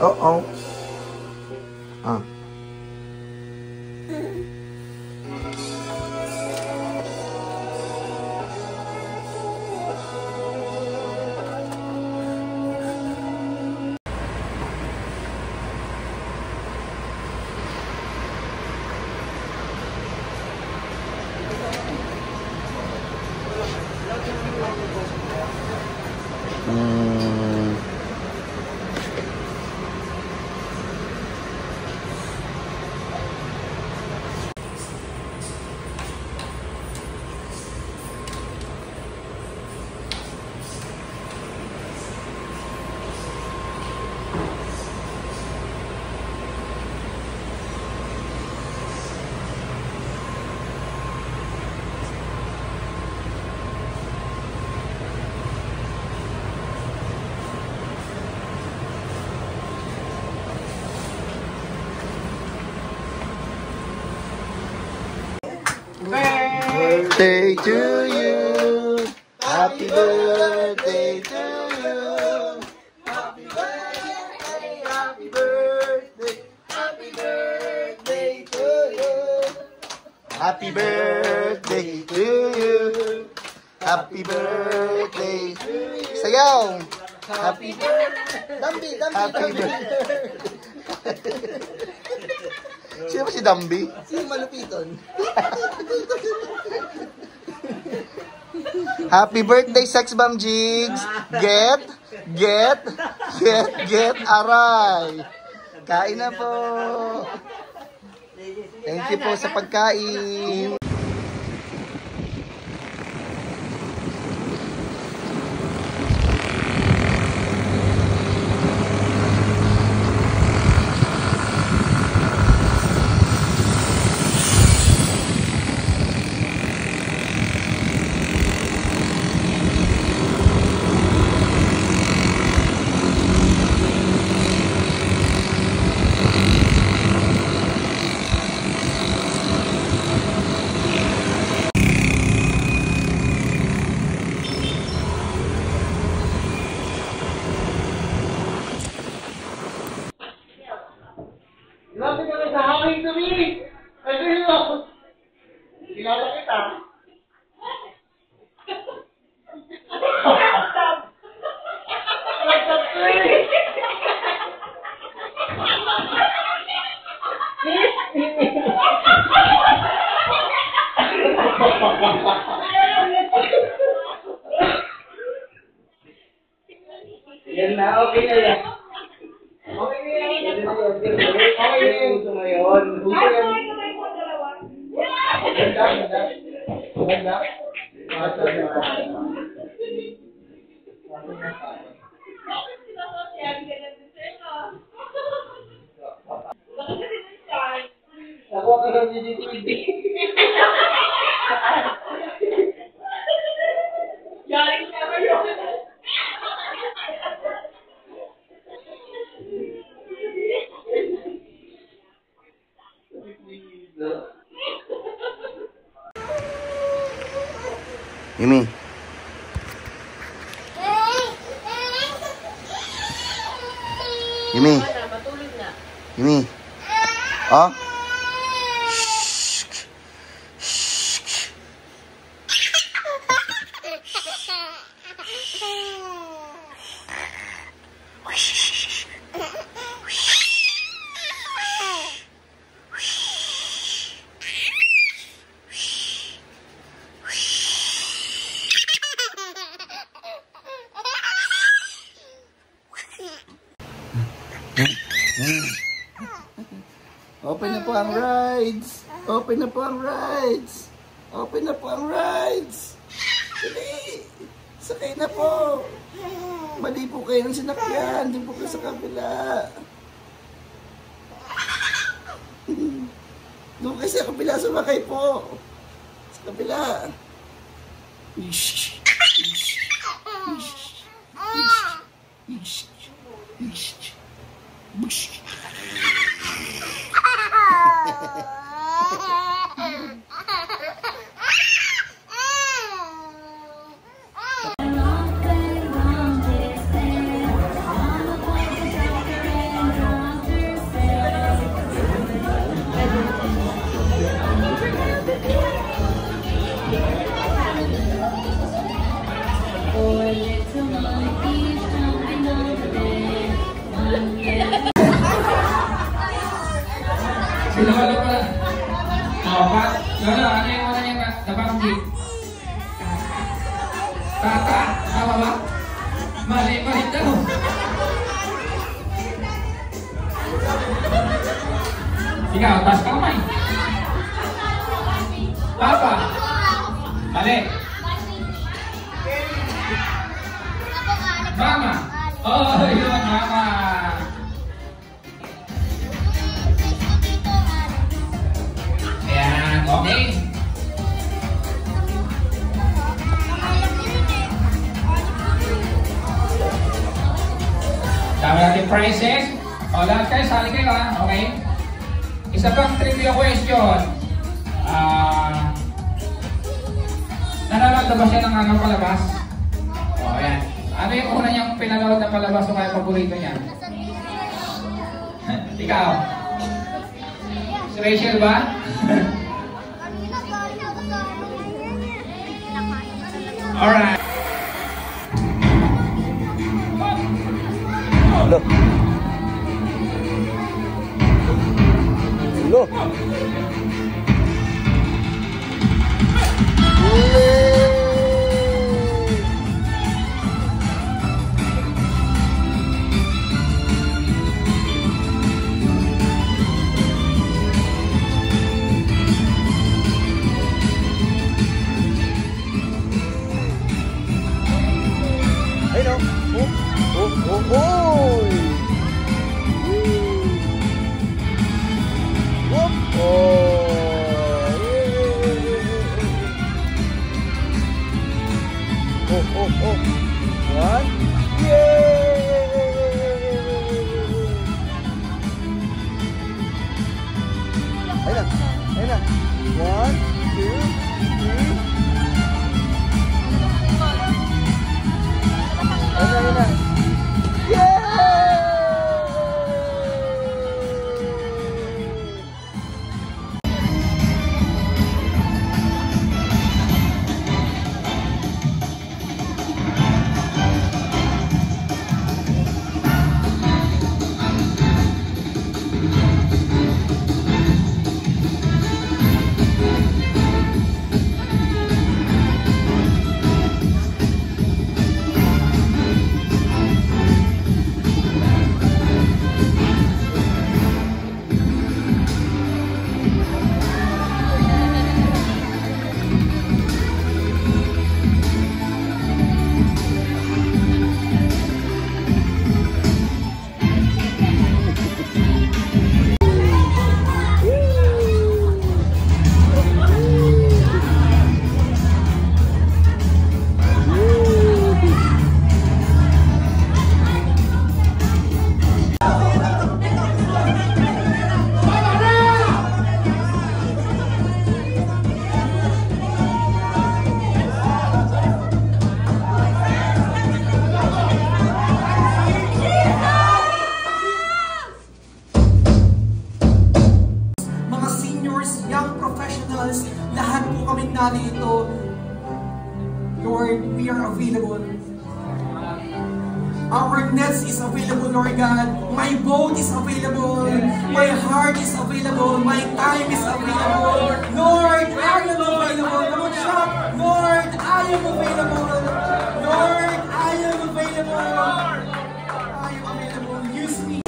Oo. Ah. Birthday to you. Happy birthday to you. Happy birthday, happy birthday, happy birthday to you. Happy birthday to you. Happy birthday to you. Sayaw. Happy birthday. Dambi. Happy birthday. Sino ba si Dambi? Si Malupiton. Happy birthday, Sex Bomb Jigs! Get, aray! Kain na po! Thank you po sa pagkain! Lapit ka na sa hangin to me! Ano yun? Kilala kita. Yan na, okay na yan. Okay na yan. Okay na yan. Gusto mo yun. Gusto yan. Maganda. Nakuha ka ng DDTV. Galing ka ba yun? Yumi. Yumi. Yumi. Oh? Open na po ang rides! Open na po ang rides! Open na po ang rides! Dali! Sakay na po! Mali po kayo ng sinakyan! Doon po kayo sa kabila! Doon kayo sa kabila! Sumakay po! Sa kabila! Ish! Ish! Ish! Ish! Ish! Ish! Lolo pala. Oh, Lolo, ano yung una niya nabanggit? Tata, tama ba? Mali daw. Ikaw, taas kamay. Papa. Mali. Mama. Oh, yun, mama. Ayan, okay. Dami natin prizes. O, lahat kayo, sali kayo ha. Okay? Isa pang trivia question. Nanonood na ba siya ng ano palabas? O, ayan. Ano yung una niyang pinanood na palabas o kaya paborito niya? Ikaw? Si Rachel ba? Alright. Hello. Hello. Hello. Oh. One. Yay! Ayun na. 1, 2, 3. Ayun na. Yay! Lahat po kami narito. Lord, we are available. Our nets is available, Lord God. My boat is available. My heart is available. My time is available. Lord, I am available. Come on, shout. Lord, I am available. Lord, I am available. I am available. Use me.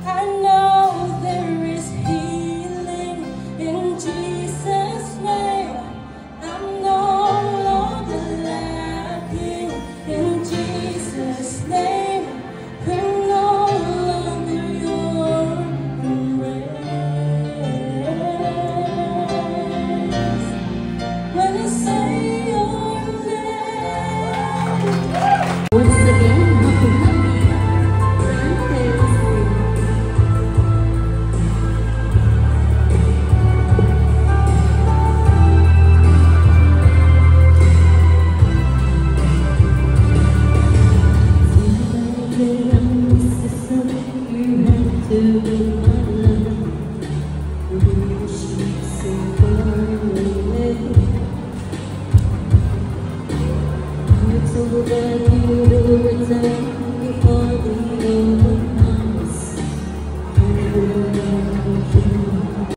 I know there is healing in It's over there.